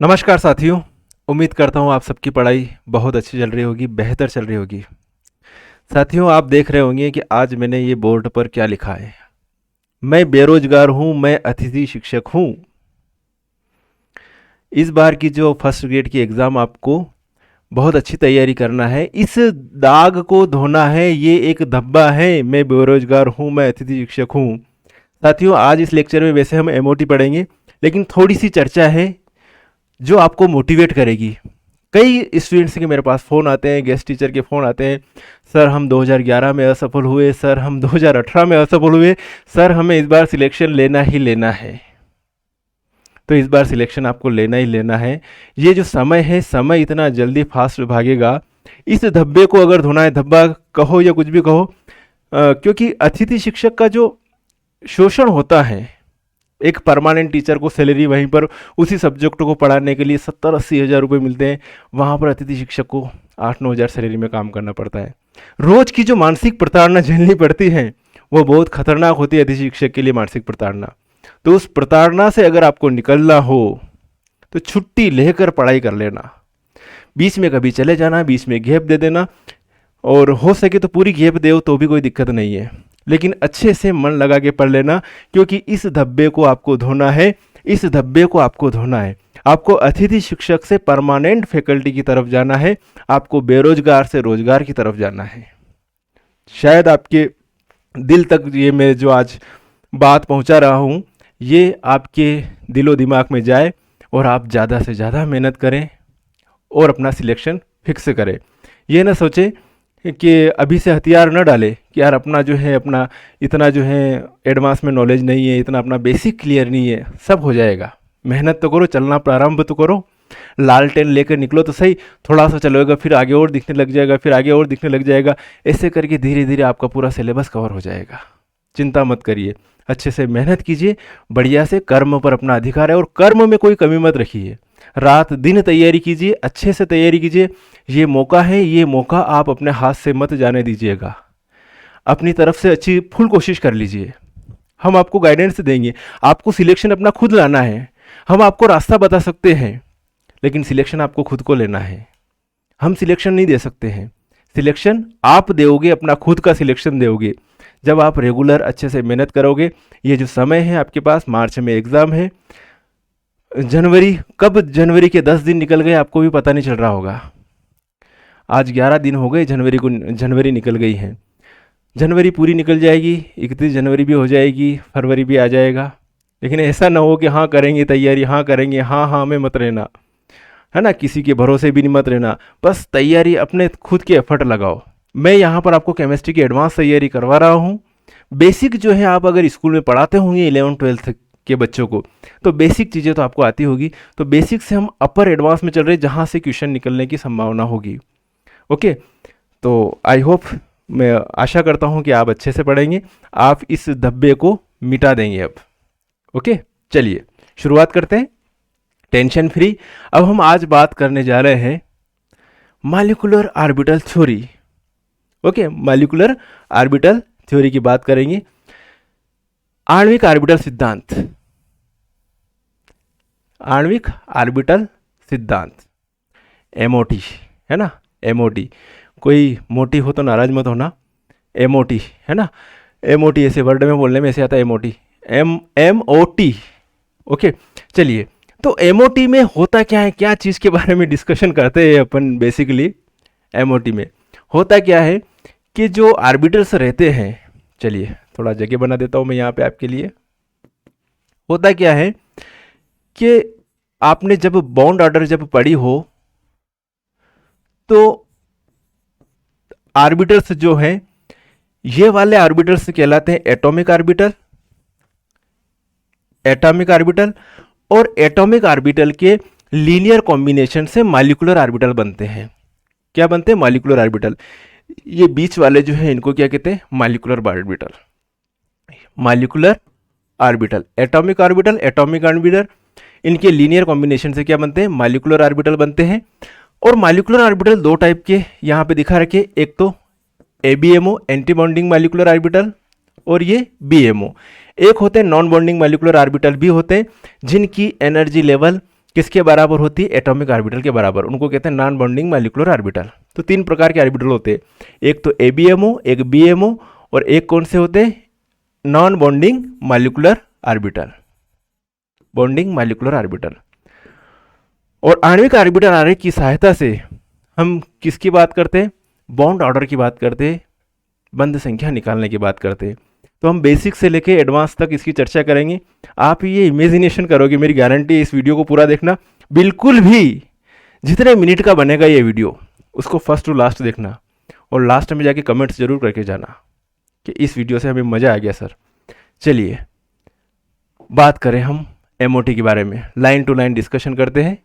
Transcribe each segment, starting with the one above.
नमस्कार साथियों। उम्मीद करता हूँ आप सबकी पढ़ाई बहुत अच्छी चल रही होगी, बेहतर चल रही होगी। साथियों, आप देख रहे होंगे कि आज मैंने ये बोर्ड पर क्या लिखा है। मैं बेरोजगार हूँ, मैं अतिथि शिक्षक हूँ। इस बार की जो फर्स्ट ग्रेड की एग्ज़ाम आपको बहुत अच्छी तैयारी करना है। इस दाग को धोना है, ये एक धब्बा है। मैं बेरोजगार हूँ, मैं अतिथि शिक्षक हूँ। साथियों, आज इस लेक्चर में वैसे हम एमओटी पढ़ेंगे, लेकिन थोड़ी सी चर्चा है जो आपको मोटिवेट करेगी। कई स्टूडेंट्स के मेरे पास फ़ोन आते हैं, गेस्ट टीचर के फ़ोन आते हैं। सर, हम 2011 में असफल हुए, सर हम 2018 में असफल हुए, सर हमें इस बार सिलेक्शन लेना ही लेना है। तो इस बार सिलेक्शन आपको लेना ही लेना है। ये जो समय है, समय इतना जल्दी फास्ट भागेगा। इस धब्बे को अगर धोना है, धब्बा कहो या कुछ भी कहो, क्योंकि अतिथि शिक्षक का जो शोषण होता है, एक परमानेंट टीचर को सैलरी वहीं पर उसी सब्जेक्ट को पढ़ाने के लिए 70-80 हज़ार रुपये मिलते हैं, वहाँ पर अतिथि शिक्षक को 8-9 हज़ार सैलरी में काम करना पड़ता है। रोज की जो मानसिक प्रताड़ना झेलनी पड़ती है वो बहुत खतरनाक होती है अतिथि शिक्षक के लिए, मानसिक प्रताड़ना। तो उस प्रताड़ना से अगर आपको निकलना हो तो छुट्टी लेकर पढ़ाई कर लेना। बीच में कभी चले जाना, बीच में गैप दे देना, और हो सके तो पूरी गैप दे तो भी कोई दिक्कत नहीं है, लेकिन अच्छे से मन लगा के पढ़ लेना, क्योंकि इस धब्बे को आपको धोना है। इस धब्बे को आपको धोना है। आपको अतिथि शिक्षक से परमानेंट फैकल्टी की तरफ जाना है, आपको बेरोजगार से रोजगार की तरफ जाना है। शायद आपके दिल तक ये मैं जो आज बात पहुंचा रहा हूं, ये आपके दिलो दिमाग में जाए और आप ज़्यादा से ज़्यादा मेहनत करें और अपना सिलेक्शन फिक्स करें। ये ना सोचें कि अभी से हथियार न डाले कि यार अपना जो है, अपना इतना जो है एडवांस में नॉलेज नहीं है, इतना अपना बेसिक क्लियर नहीं है। सब हो जाएगा। मेहनत तो करो, चलना प्रारंभ तो करो, लालटेन लेकर निकलो तो सही। थोड़ा सा चलोगे, फिर आगे और दिखने लग जाएगा, फिर आगे और दिखने लग जाएगा। ऐसे करके धीरे धीरे आपका पूरा सिलेबस कवर हो जाएगा। चिंता मत करिए, अच्छे से मेहनत कीजिए, बढ़िया से। कर्म पर अपना अधिकार है और कर्म में कोई कमी मत रखिए। रात दिन तैयारी कीजिए, अच्छे से तैयारी कीजिए। ये मौका है, ये मौका आप अपने हाथ से मत जाने दीजिएगा। अपनी तरफ से अच्छी फुल कोशिश कर लीजिए। हम आपको गाइडेंस देंगे, आपको सिलेक्शन अपना खुद लाना है। हम आपको रास्ता बता सकते हैं, लेकिन सिलेक्शन आपको खुद को लेना है। हम सिलेक्शन नहीं दे सकते हैं। सिलेक्शन आप दोगे, अपना खुद का सिलेक्शन दोगे जब आप रेगुलर अच्छे से मेहनत करोगे। ये जो समय है आपके पास, मार्च में एग्ज़ाम है, जनवरी कब जनवरी के 10 दिन निकल गए आपको भी पता नहीं चल रहा होगा। आज 11 दिन हो गए, जनवरी निकल गई है। जनवरी पूरी निकल जाएगी, 31 जनवरी भी हो जाएगी, फरवरी भी आ जाएगा। लेकिन ऐसा ना हो कि हाँ करेंगे तैयारी, हाँ करेंगे, हाँ हाँ में मत रहना, है ना। किसी के भरोसे भी नहीं मत रहना। बस तैयारी अपने खुद के एफर्ट लगाओ। मैं यहाँ पर आपको केमिस्ट्री की एडवांस तैयारी करवा रहा हूँ। बेसिक जो है, आप अगर स्कूल में पढ़ाते होंगे 11-12 के बच्चों को, तो बेसिक चीज़ें तो आपको आती होगी। तो बेसिक से हम अपर एडवांस में चल रहे हैं, जहाँ से क्वेश्चन निकलने की संभावना होगी। ओके, तो आई होप, मैं आशा करता हूँ कि आप अच्छे से पढ़ेंगे, आप इस धब्बे को मिटा देंगे अब। ओके, चलिए शुरुआत करते हैं, टेंशन फ्री। अब हम आज बात करने जा रहे हैं molecular orbital theory. Okay, molecular orbital theory की बात करेंगे। आणविक ऑर्बिटल सिद्धांत, आणविक ऑर्बिटल सिद्धांत, एमओटी, है ना। एमओटी, कोई मोटी हो तो नाराज मत होना, एमओटी, है ना। एमओटी ऐसे वर्ड में बोलने में ऐसे आता है, एमओटी, एमओटी। ओके, चलिए, तो एमओटी में होता क्या है, क्या चीज़ के बारे में डिस्कशन करते हैं अपन। बेसिकली एमओटी में होता क्या है कि जो आर्बिटल्स रहते हैं, चलिए थोड़ा जगह बना देता हूँ मैं यहाँ पे आपके लिए। होता क्या है कि आपने जब बॉन्ड ऑर्डर जब पढ़ी हो, तो आर्बिटल्स जो हैं, ये वाले आर्बिटल्स कहलाते हैं एटॉमिक ऑर्बिटल। एटॉमिक ऑर्बिटल, और एटॉमिक ऑर्बिटल के लीनियर कॉम्बिनेशन से मॉलिक्यूलर ऑर्बिटल बनते हैं। क्या बनते हैं? Molecular orbital. ये बीच वाले जो है, इनको क्या कहते हैं? Molecular orbital. Molecular orbital, atomic orbital, atomic orbital, इनके लीनियर कॉम्बिनेशन से क्या बनते हैं? मॉलिक्यूलर ऑर्बिटल बनते हैं। और मॉलिक्यूलर ऑर्बिटल दो टाइप के यहाँ पे दिखा रखे, एक तो ABMO, anti bonding molecular orbital, और ये बीएमओ। एक होते हैं नॉन बॉन्डिंग मॉलिक्यूलर ऑर्बिटल भी होते हैं, जिनकी एनर्जी लेवल किसके बराबर होती है? एटॉमिक ऑर्बिटल के बराबर। उनको कहते हैं नॉन बॉन्डिंग मॉलिक्यूलर ऑर्बिटल। तो 3 प्रकार के ऑर्बिटल होते हैं, एक तो ABMO, एक BMO और एक कौन से होते हैं? Non bonding molecular orbital, bonding molecular orbital. और आणविक ऑर्बिटल आरेख की सहायता से हम किसकी बात करते हैं? बॉन्ड ऑर्डर की बात करते हैं, बंध संख्या निकालने की बात करते हैं। तो हम बेसिक से लेके एडवांस तक इसकी चर्चा करेंगे। आप ये इमेजिनेशन करोगे, मेरी गारंटी है, इस वीडियो को पूरा देखना। बिल्कुल भी जितने मिनट का बनेगा ये वीडियो, उसको फर्स्ट टू लास्ट देखना और लास्ट में जाके कमेंट्स जरूर करके जाना कि इस वीडियो से हमें मज़ा आ गया सर। चलिए बात करें हम MOT के बारे में, लाइन टू लाइन डिस्कशन करते हैं।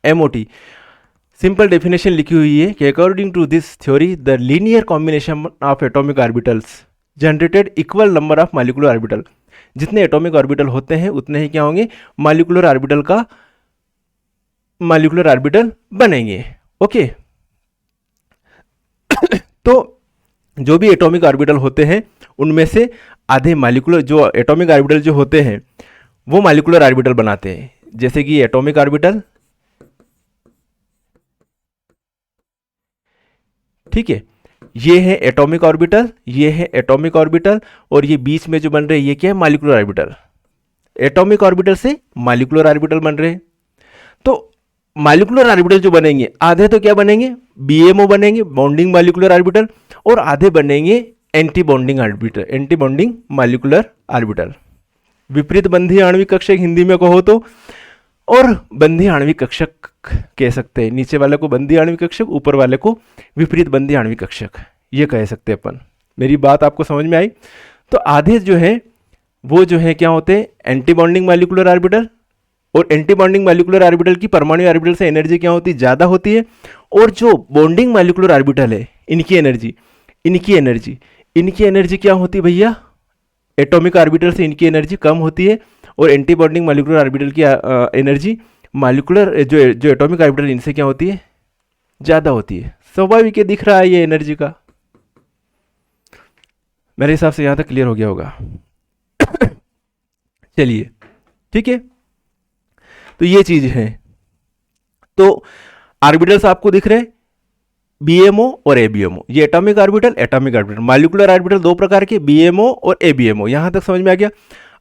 MOT सिंपल डेफिनेशन लिखी हुई है कि according to this theory the linear combination of atomic orbitals generated equal number of molecular orbital. जितने एटॉमिक ऑर्बिटल होते हैं उतने ही क्या होंगे? मॉलिक्यूलर ऑर्बिटल बनेंगे। ओके तो जो भी एटॉमिक ऑर्बिटल होते हैं उनमें से आधे मॉलिक्यूलर, जो एटॉमिक ऑर्बिटल जो होते हैं वो मॉलिक्यूलर ऑर्बिटल बनाते हैं। जैसे कि एटॉमिक ऑर्बिटल, ठीक है, ये है एटॉमिक ऑर्बिटल, ये है एटॉमिक ऑर्बिटल और ये बीच में जो बन रहे हैं ये क्या है? Molecular orbital. एटॉमिक ऑर्बिटल से मॉलिक्यूलर ऑर्बिटल बन रहे हैं। तो मॉलिक्यूलर ऑर्बिटल जो बनेंगे आधे तो क्या बनेंगे? BMO बनेंगे, बॉन्डिंग मॉलिक्यूलर ऑर्बिटल, और आधे बनेंगे anti bonding orbital, anti bonding molecular orbital. विपरीत बंधीय आणविक कक्षक हिंदी में कहो तो, और बंधीय आणविक कक्षक कह सकते हैं। नीचे वाले को बंधीय आणविक कक्षक, ऊपर वाले को विपरीत बंधीय आणविक कक्षक, ये कह सकते हैं अपन। मेरी बात आपको समझ में आई? तो आधे जो है वो जो है क्या होते हैं? Anti bonding molecular orbital. और एंटी बॉन्डिंग मॉलिक्यूलर ऑर्बिटल की परमाणु ऑर्बिटल से एनर्जी क्या होती है? ज़्यादा होती है। और जो बॉन्डिंग मॉलिक्यूलर ऑर्बिटल है इनकी एनर्जी क्या होती है भैया? एटॉमिक ऑर्बिटल से इनकी एनर्जी कम होती है। और एंटी बॉन्डिंग मॉलिक्यूलर ऑर्बिटल की एनर्जी मॉलिक्यूलर जो एटॉमिक ऑर्बिटल इनसे क्या होती है? ज़्यादा होती है। स्वाभाविक है, दिख रहा है ये एनर्जी का। मेरे हिसाब से यहाँ तक क्लियर हो गया होगा। चलिए ठीक है, तो ये चीज है। तो ऑर्बिटल्स आपको दिख रहे हैं, BMO और ABMO। ये एटॉमिक ऑर्बिटल, मॉलिक्यूलर ऑर्बिटल दो प्रकार के, BMO और ABMO। यहां तक समझ में आ गया।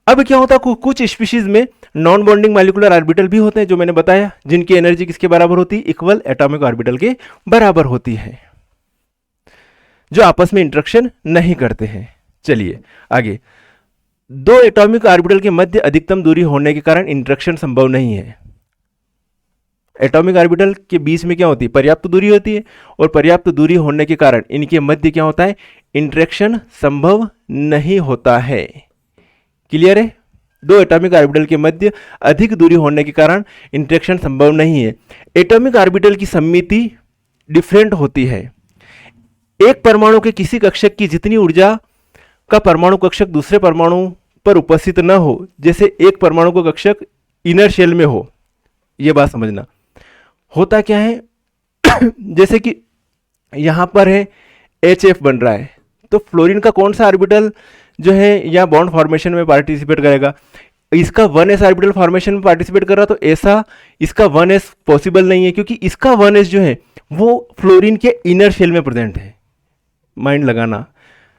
अब क्या होता है, कुछ स्पीशीज में नॉन बॉन्डिंग मॉलिक्यूलर ऑर्बिटल भी होते हैं, जो मैंने बताया, जिनकी एनर्जी किसके बराबर होती है? इक्वल एटॉमिक ऑर्बिटल के बराबर होती है, जो आपस में इंटरेक्शन नहीं करते हैं। चलिए आगे। दो एटॉमिक ऑर्बिटल के मध्य अधिकतम दूरी होने के कारण इंटरेक्शन संभव नहीं है। एटॉमिक ऑर्बिटल के बीच में क्या होती है? पर्याप्त दूरी होती है, और पर्याप्त दूरी होने के कारण इनके मध्य क्या होता है? इंटरेक्शन संभव नहीं होता है। क्लियर है? दो एटॉमिक ऑर्बिटल के मध्य अधिक दूरी होने के कारण इंटरेक्शन संभव नहीं है। एटॉमिक ऑर्बिटल की सममिति डिफरेंट होती है। एक परमाणु के किसी कक्षक की जितनी ऊर्जा का परमाणु कक्षक दूसरे परमाणु पर उपस्थित न हो, जैसे एक परमाणु का कक्षक इनर शेल में हो, यह बात समझना। होता क्या है, जैसे कि यहां पर है HF बन रहा है, तो फ्लोरीन का कौन सा ऑर्बिटल जो है या बॉन्ड फॉर्मेशन में पार्टिसिपेट करेगा? इसका 1s ऑर्बिटल फॉर्मेशन में पार्टिसिपेट कर रहा, तो ऐसा इसका 1s पॉसिबल नहीं है, क्योंकि इसका 1s जो है वो फ्लोरीन के इनर शेल में प्रेजेंट है। माइंड लगाना,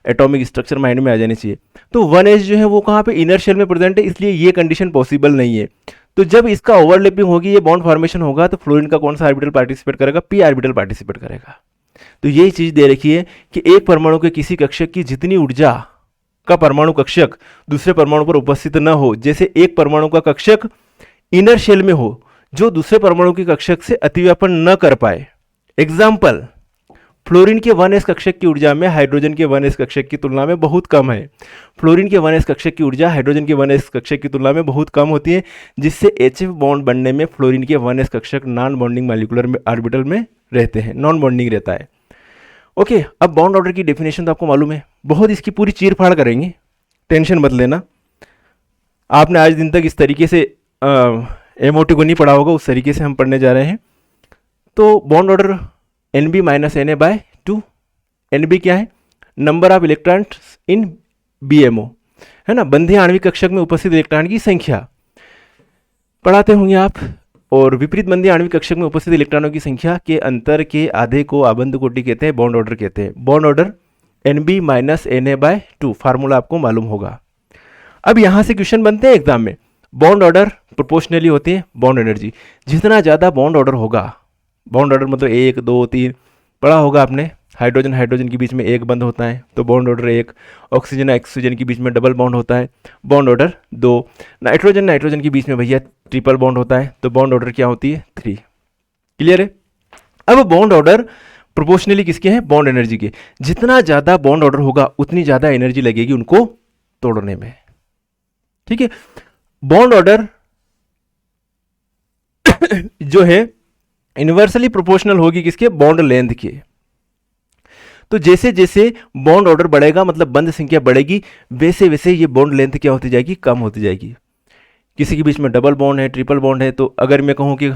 एटॉमिक स्ट्रक्चर माइंड में आ जानी चाहिए। तो 1s जो है वो कहाँ पे? इनर शेल में प्रेजेंट है, इसलिए ये कंडीशन पॉसिबल नहीं है। तो जब इसका ओवरलैपिंग होगी, ये बॉन्ड फॉर्मेशन होगा, तो फ्लोरीन का कौन सा ऑर्बिटल पार्टिसिपेट करेगा? p ऑर्बिटल पार्टिसिपेट करेगा। तो यही चीज दे रखी है कि एक परमाणु के किसी कक्षक की जितनी ऊर्जा का परमाणु कक्षक दूसरे परमाणु पर उपस्थित न हो, जैसे एक परमाणु का कक्षक इनर शेल में हो जो दूसरे परमाणु के कक्षक से अतिव्यापन न कर पाए। एग्जाम्पल, फ्लोरीन के 1s कक्षक की ऊर्जा में हाइड्रोजन के 1s कक्षक की तुलना में बहुत कम है। फ्लोरीन के 1s कक्षक की ऊर्जा हाइड्रोजन के 1s कक्षक की तुलना में बहुत कम होती है, जिससे HF बॉन्ड बनने में फ्लोरीन के 1s कक्षक नॉन बॉन्डिंग मॉलिक्यूलर ऑर्बिटल में रहते हैं, नॉन बॉन्डिंग रहता है। ओके, अब बॉन्ड ऑर्डर की डेफिनेशन तो आपको मालूम है, बहुत इसकी पूरी चीर फाड़ करेंगे, टेंशन मत लेना। आपने आज दिन तक इस तरीके से MOT को नहीं पढ़ा होगा, उस तरीके से हम पढ़ने जा रहे हैं। तो बॉन्ड ऑर्डर NB-NA/2। NB क्या है? Number of electrons in BMO, है ना, बंधीय आणविक कक्षक में उपस्थित इलेक्ट्रॉन की संख्या। पढ़ाते होंगे आप। और विपरीत मंदी आणविक कक्षक में उपस्थित इलेक्ट्रॉनों की संख्या के अंतर के आधे को आबंध कोटि कहते हैं, बॉन्ड ऑर्डर कहते हैं। Bond order NB minus Na/2, formula आपको मालूम होगा। अब यहाँ से क्वेश्चन बनते हैं एग्जाम में। बॉन्ड ऑर्डर प्रोपोर्शनली होती है बॉन्ड एनर्जी। जितना ज़्यादा बॉन्ड ऑर्डर होगा, बॉन्ड ऑर्डर मतलब 1 2 3 पढ़ा होगा आपने, हाइड्रोजन हाइड्रोजन के बीच में एक बंद होता है तो बॉन्ड ऑर्डर 1, ऑक्सीजन ऑक्सीजन के बीच में डबल बॉन्ड होता है बॉन्ड ऑर्डर 2, नाइट्रोजन नाइट्रोजन के बीच में भैया ट्रिपल बॉन्ड होता है तो बॉन्ड ऑर्डर क्या होती है 3। क्लियर है। अब बॉन्ड ऑर्डर प्रोपोर्शनली किसके हैं, बॉन्ड एनर्जी के। जितना ज़्यादा बॉन्ड ऑर्डर होगा उतनी ज़्यादा एनर्जी लगेगी उनको तोड़ने में। ठीक है। बॉन्ड ऑर्डर जो है इन्वर्सली प्रोपोर्शनल होगी किसके, बॉन्ड लेंथ के। तो जैसे जैसे बॉन्ड ऑर्डर बढ़ेगा मतलब बंद संख्या बढ़ेगी, वैसे वैसे ये बॉन्ड लेंथ क्या होती जाएगी, कम होती जाएगी। किसी के बीच में डबल बॉन्ड है, ट्रिपल बॉन्ड है, तो अगर मैं कहूँ कि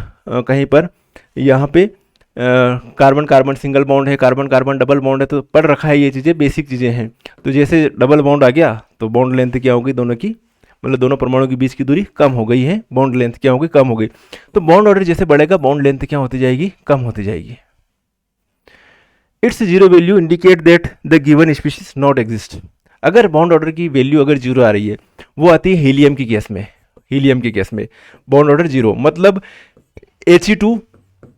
कहीं पर यहाँ पे कार्बन कार्बन सिंगल बॉन्ड है, कार्बन कार्बन डबल बॉन्ड है, तो पढ़ रखा है, ये चीज़ें बेसिक चीज़ें हैं। तो जैसे डबल बॉन्ड आ गया तो बॉन्ड लेंथ क्या होगी दोनों की, मतलब दोनों परमाणु के बीच की दूरी कम हो गई है, बॉन्ड लेंथ क्या होगी, कम हो गई। तो बॉन्ड ऑर्डर जैसे बढ़ेगा बॉन्ड लेंथ क्या होती जाएगी, कम होती जाएगी। It's zero value indicate that the given species not exist. अगर बॉन्ड ऑर्डर की वैल्यू अगर जीरो आ रही है, वो आती है हीलियम की केस में। हीलियम के केस में बॉन्ड ऑर्डर जीरो मतलब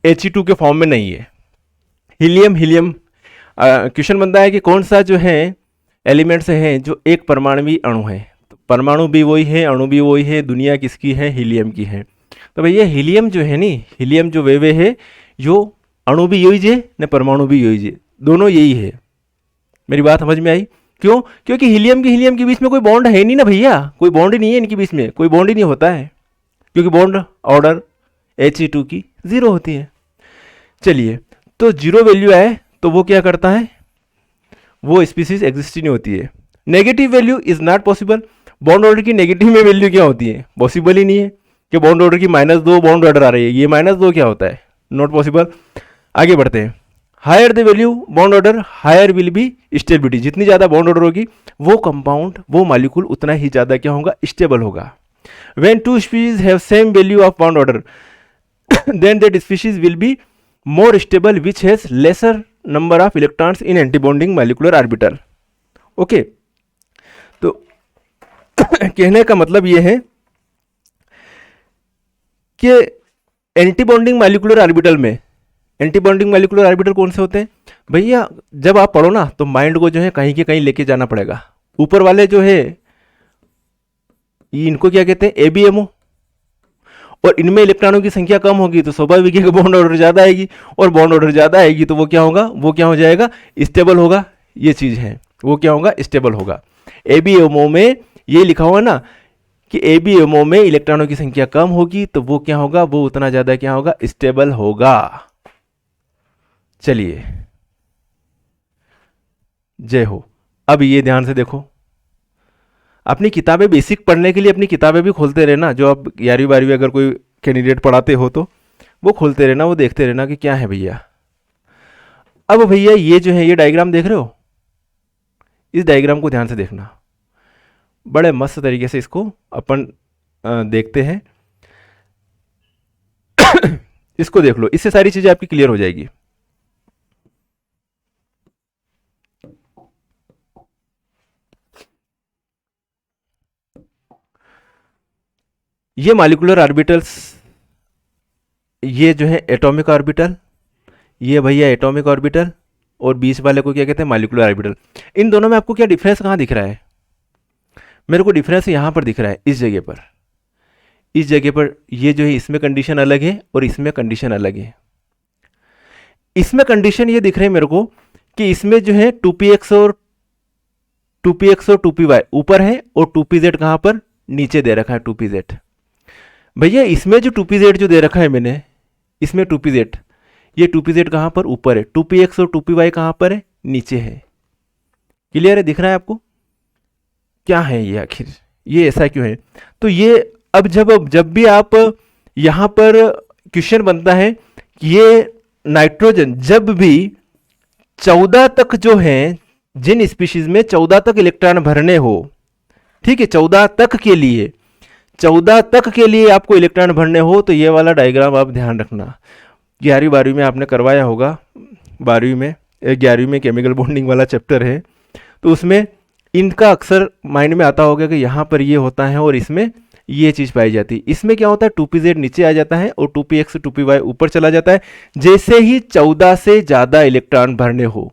He2 के फॉर्म में नहीं है। हीलियम क्वेश्चन बनता है कि कौन सा जो है एलिमेंट्स हैं जो एक परमाणु अणु है। तो परमाणु भी वही है, अणु भी वही है, दुनिया किसकी है, हीलियम की है। तो भैया हीलियम जो है नी, हीलियम जो वे है, जो अणु भी यही है न परमाणु भी यही है, दोनों यही है। मेरी बात समझ में आई? क्यों? क्योंकि हीलियम के बीच में कोई बॉन्ड है नहीं ना भैया, कोई बॉन्ड ही नहीं है इनके बीच में, कोई बॉन्ड ही नहीं होता है, क्योंकि बॉन्ड ऑर्डर He2 की जीरो होती है। चलिए, तो जीरो वैल्यू आए तो वो क्या करता है, वो स्पीसीज एग्जिस्ट ही नहीं होती है। Negative value is not possible. Bond order की नेगेटिव में वैल्यू क्या होती है, पॉसिबल ही नहीं है कि बॉन्ड ऑर्डर की -2 बॉन्ड ऑर्डर आ रही है, ये -2 क्या होता है, नॉट पॉसिबल। आगे बढ़ते हैं। Higher the value bond order higher will be stability. जितनी ज़्यादा बॉन्ड ऑर्डर होगी वो कंपाउंड, वो मॉलिक्यूल उतना ही ज़्यादा क्या होगा, स्टेबल होगा। When two species have same value of bond order then that species will be more stable which has lesser number of electrons in antibonding molecular orbital. Okay, तो कहने का मतलब ये है कि एंटीबॉन्डिंग मॉलिक्यूलर ऑर्बिटल में, antibonding molecular orbital कौन से होते हैं भैया, जब आप पढ़ो ना तो माइंड को जो है कहीं के कहीं लेके जाना पड़ेगा। ऊपर वाले जो है इनको क्या कहते हैं, ABMO, और इनमें इलेक्ट्रॉनों की संख्या कम होगी तो स्वाभाविक है कि बॉन्ड ऑर्डर ज़्यादा आएगी, और बॉन्ड ऑर्डर ज़्यादा आएगी तो वो क्या होगा, वो क्या हो जाएगा, स्टेबल होगा। ये चीज़ है, वो क्या होगा, स्टेबल होगा। ABMO में ये लिखा हुआ ना कि ABMO में इलेक्ट्रॉनों की संख्या कम होगी तो वो क्या होगा, वो उतना ज़्यादा क्या होगा, स्टेबल होगा। चलिए, जय हो। अब ये ध्यान से देखो, अपनी किताबें बेसिक पढ़ने के लिए अपनी किताबें भी खोलते रहना। जो आप 11वीं 12वीं अगर कोई कैंडिडेट पढ़ाते हो तो वो खोलते रहना, वो देखते रहना कि क्या है भैया। अब भैया ये जो है, ये डायग्राम देख रहे हो, इस डायग्राम को ध्यान से देखना, बड़े मस्त तरीके से इसको अपन देखते हैं। इसको देख लो, इससे सारी चीजें आपकी क्लियर हो जाएगी। ये मॉलिक्यूलर ऑर्बिटल्स, ये जो है एटॉमिक ऑर्बिटल, ये भैया एटॉमिक ऑर्बिटल, और बीच वाले को क्या कहते हैं, मॉलिक्यूलर ऑर्बिटल। इन दोनों में आपको क्या डिफरेंस कहाँ दिख रहा है, मेरे को डिफरेंस यहाँ पर दिख रहा है, इस जगह पर, इस जगह पर। ये जो है इसमें कंडीशन अलग है और इसमें कंडीशन अलग है। इसमें कंडीशन ये दिख रहे हैं मेरे को कि इसमें जो है 2px और 2py ऊपर है और 2pz कहाँ पर, नीचे दे रखा है 2pz। भैया इसमें जो 2pz जो दे रखा है मैंने, इसमें 2pz, ये 2pz कहाँ पर, ऊपर है, 2px और 2py कहाँ पर है, नीचे है। क्लियर है, दिख रहा है आपको क्या है ये, आखिर ये ऐसा क्यों है। तो ये अब जब भी आप यहाँ पर क्वेश्चन बनता है कि ये नाइट्रोजन जब भी 14 तक जो है, जिन स्पीशीज में 14 तक इलेक्ट्रॉन भरने हो, ठीक है, 14 तक के लिए 14 तक के लिए आपको इलेक्ट्रॉन भरने हो तो ये वाला डायग्राम आप ध्यान रखना। 11वीं 12वीं में आपने करवाया होगा, 12वीं में 11वीं में केमिकल बॉन्डिंग वाला चैप्टर है, तो उसमें इनका अक्सर माइंड में आता होगा कि यहाँ पर ये होता है और इसमें ये चीज़ पाई जाती है। इसमें क्या होता है, 2pz नीचे आ जाता है और 2px 2py ऊपर चला जाता है। जैसे ही 14 से ज़्यादा इलेक्ट्रॉन भरने हो,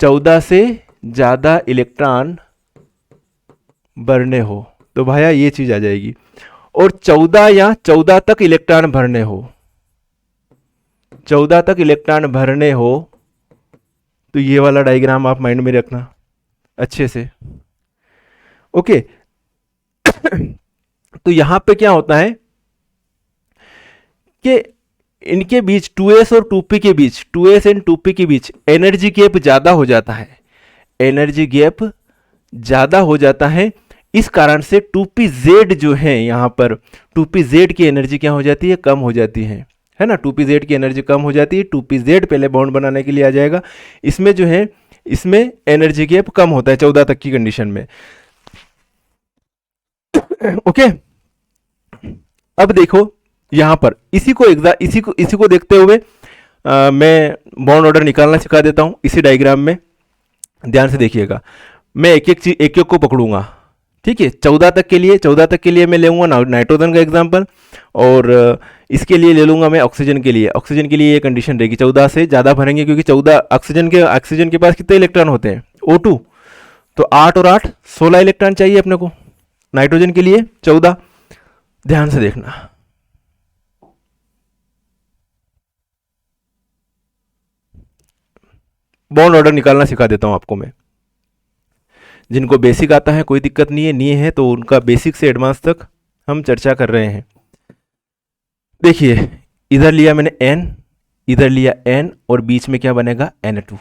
14 से ज़्यादा इलेक्ट्रॉन भरने हो तो भाया ये चीज़ आ जाएगी। और 14 या 14 तक इलेक्ट्रॉन भरने हो, 14 तक इलेक्ट्रॉन भरने हो तो ये वाला डायग्राम आप माइंड में रखना अच्छे से। ओके तो यहां पे क्या होता है कि इनके बीच 2s और 2p के बीच, 2s एंड 2p के बीच एनर्जी गैप ज्यादा हो जाता है, एनर्जी गैप ज्यादा हो जाता है। इस कारण से 2pz जो है यहां पर 2pz की एनर्जी क्या हो जाती है, कम हो जाती है ना। 2pz की एनर्जी कम हो जाती है, 2pz पहले बॉन्ड बनाने के लिए आ जाएगा। इसमें जो है इसमें एनर्जी गैप कम होता है 14 तक की कंडीशन में। ओके अब देखो यहां पर इसी को देखते हुए मैं बॉन्ड ऑर्डर निकालना सिखा देता हूं इसी डायग्राम में। ध्यान से देखिएगा, मैं एक को पकड़ूंगा, ठीक है। 14 तक के लिए मैं लेऊंगा नाइट्रोजन का एग्जांपल, और इसके लिए ले लूंगा मैं ऑक्सीजन के लिए। ऑक्सीजन के लिए ये कंडीशन रहेगी 14 से ज़्यादा भरेंगे, क्योंकि 14 ऑक्सीजन के पास कितने इलेक्ट्रॉन होते हैं, O2, तो 8 और 8 16 इलेक्ट्रॉन चाहिए अपने को। नाइट्रोजन के लिए 14। ध्यान से देखना, बॉन्ड ऑर्डर निकालना सिखा देता हूं आपको मैं। जिनको बेसिक आता है कोई दिक्कत नहीं है तो उनका बेसिक से एडवांस तक हम चर्चा कर रहे हैं। देखिए इधर लिया मैंने N, इधर लिया N, और बीच में क्या बनेगा, Na2।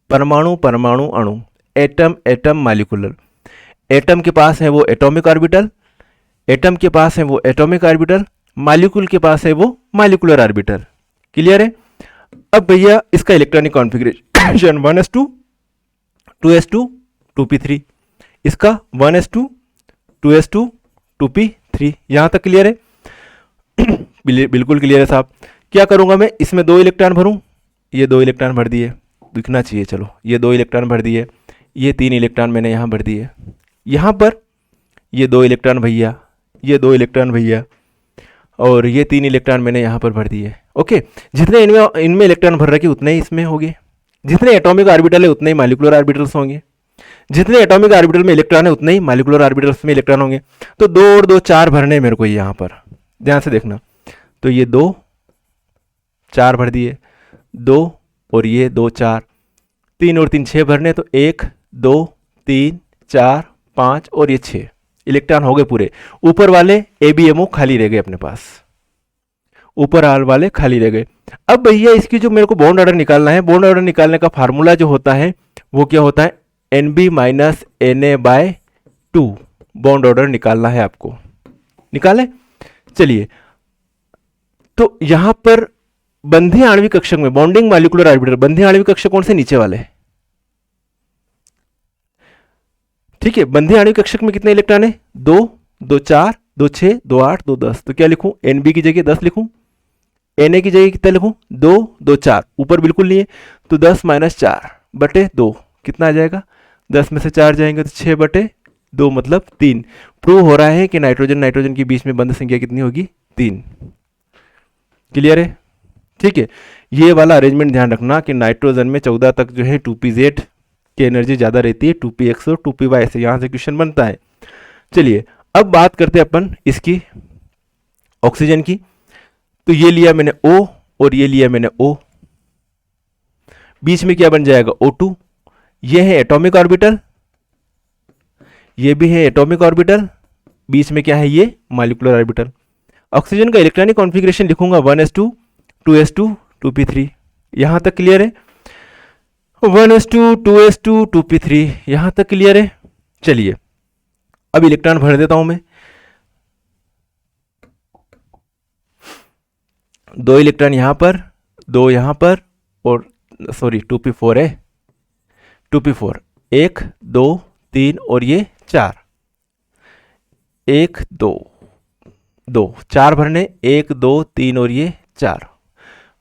परमाणु परमाणु अणु, एटम एटम मॉलिक्यूलर। एटम के पास है वो एटॉमिक ऑर्बिटल, एटम के पास है वो एटॉमिक ऑर्बिटल, मॉलिक्यूल के पास है वो मॉलिक्यूलर ऑर्बिटल। क्लियर है। अब भैया इसका electronic configuration 1s2 2s2 2p3, इसका 1s2 2s2 2p3। यहां तक क्लियर है। बिल्कुल क्लियर है साहब। क्या करूंगा मैं, इसमें 2 इलेक्ट्रॉन भरूं, ये 2 इलेक्ट्रॉन भर दिए, दिखना चाहिए, चलो ये 2 इलेक्ट्रॉन भर दिए, ये 3 इलेक्ट्रॉन मैंने यहां भर दिए, यहां पर ये 2 इलेक्ट्रॉन भैया, ये 2 इलेक्ट्रॉन भैया, और ये 3 इलेक्ट्रॉन मैंने यहां पर भर दिए। ओके, जितने इनमें इलेक्ट्रॉन भर रखे उतने ही इसमें होंगे, जितने एटॉमिक ऑर्बिटल है उतने ही मॉलिक्यूलर ऑर्बिटल्स होंगे, जितने एटॉमिक ऑर्बिटल में इलेक्ट्रॉन है उतने ही मॉलिक्यूलर ऑर्बिटल्स में इलेक्ट्रॉन होंगे। तो 2 और 2 4 भरने मेरे को यहाँ पर, ध्यान से देखना। तो ये 2 4 भर दिए, 2 और ये 2 4, 3 और 3 6 भरने, तो 1 2 3 4 5 और ये 6 इलेक्ट्रॉन हो गए पूरे। ऊपर वाले ABMO खाली रह गए अपने पास, ऊपर वाले खाली रह गए। अब भैया इसकी जो मेरे को बॉन्ड ऑर्डर निकालना है, बॉन्ड ऑर्डर निकालने का फार्मूला जो होता है वो क्या होता है, NB minus Na/2 bond order निकालना है आपको। निकाले, चलिए। तो यहां पर बंधीय आणविक कक्षक में बॉन्डिंग मॉलिक्यूलर ऑर्बिटल, बंधीय आणविक कक्षक कौन से, नीचे वाले, ठीक है। बंधीय आणविक कक्षक में कितने इलेक्ट्रॉन है, 2 2 4 2 6 2 8 2 10। तो क्या लिखूं, NB की जगह 10 लिखूं, Na की जगह कितना लिखूं, 2 2 4, ऊपर बिल्कुल नहीं है, तो 10 - 4 बटे 2 कितना आ जाएगा, 10 में से 4 जाएंगे तो 6 बटे 2 मतलब 3। प्रूव हो रहा है कि नाइट्रोजन नाइट्रोजन के बीच में बंध संख्या कितनी होगी, 3। क्लियर है, ठीक है। ये वाला अरेंजमेंट ध्यान रखना कि नाइट्रोजन में 14 तक जो है 2pz की एनर्जी ज़्यादा रहती है 2px और 2py से, यहाँ से क्वेश्चन बनता है। चलिए अब बात करते हैं अपन इसकी ऑक्सीजन की। तो ये लिया मैंने O और ये लिया मैंने O, बीच में क्या बन जाएगा, O2। ये है एटॉमिक ऑर्बिटल, ये भी है एटॉमिक ऑर्बिटल, बीच में क्या है, ये मॉलिक्यूलर ऑर्बिटल। ऑक्सीजन का इलेक्ट्रॉनिक कॉन्फ़िगरेशन लिखूंगा 1s2 2s2 2p3। यहां तक क्लियर है, 1s2 2s2 2p3, यहां तक क्लियर है। चलिए अब इलेक्ट्रॉन भर देता हूं मैं, 2 इलेक्ट्रॉन यहां पर, 2 यहां पर, और सॉरी 2p4 है, 2p4, 1 2 3 और ये 4, 1 2 2, 4 भरने, 1 2 3 और ये 4,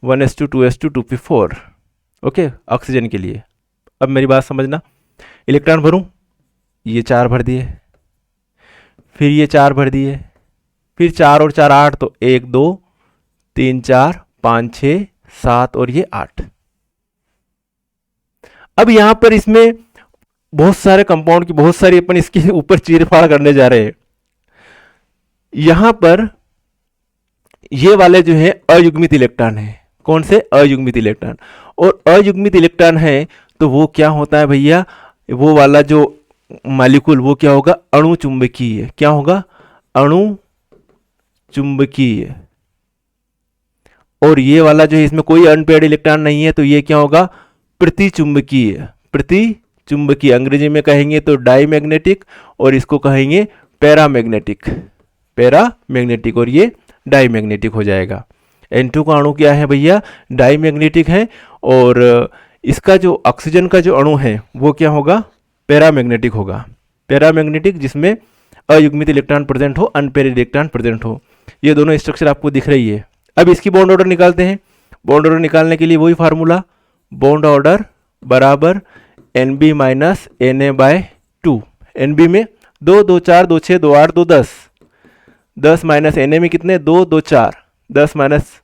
1s2 2s2 2p4। Okay, oxygen के लिए। अब मेरी बात समझना, इलेक्ट्रॉन भरूं, ये 4 भर दिए, फिर ये 4 भर दिए, फिर 4 और 4 8, तो 1 2 3 4 5 6 7 और ये 8। अब यहां पर इसमें बहुत सारे कंपाउंड की बहुत सारी अपन इसके ऊपर चीरफाड़ करने जा रहे हैं। यहां पर ये वाले जो है अयुग्मित इलेक्ट्रॉन है। कौन से? अयुग्मित इलेक्ट्रॉन। और अयुग्मित इलेक्ट्रॉन है तो वो क्या होता है भैया, वो वाला जो मॉलिक्यूल वो क्या होगा? अणु चुंबकीय। क्या होगा? अणु चुंबकीय। और ये वाला जो है इसमें कोई अनपेयर्ड इलेक्ट्रॉन नहीं है तो ये क्या होगा? प्रतिचुंबकीय। प्रतिचुंबकीय अंग्रेजी में कहेंगे तो डाईमैग्नेटिक, और इसको कहेंगे पैरामैग्नेटिक। पैरामैग्नेटिक और ये डाईमैग्नेटिक हो जाएगा। N2 का अणु क्या है भैया? डाईमैग्नेटिक है। और इसका जो ऑक्सीजन का जो अणु है वो क्या होगा? पैरामैग्नेटिक होगा। पैरामैग्नेटिक जिसमें अयुग्मित इलेक्ट्रॉन प्रेजेंट हो, अनपेयर्ड इलेक्ट्रॉन प्रेजेंट हो। ये दोनों स्ट्रक्चर आपको दिख रही है। अब इसकी बॉन्ड ऑर्डर निकालते हैं। बॉन्ड ऑर्डर निकालने के लिए वही फार्मूला, बॉन्ड ऑर्डर बराबर NB माइनस Na/2। NB में 2 2 4 2 6 2 8 2 10, 10 माइनस Na में कितने? 2 2 4, 10 माइनस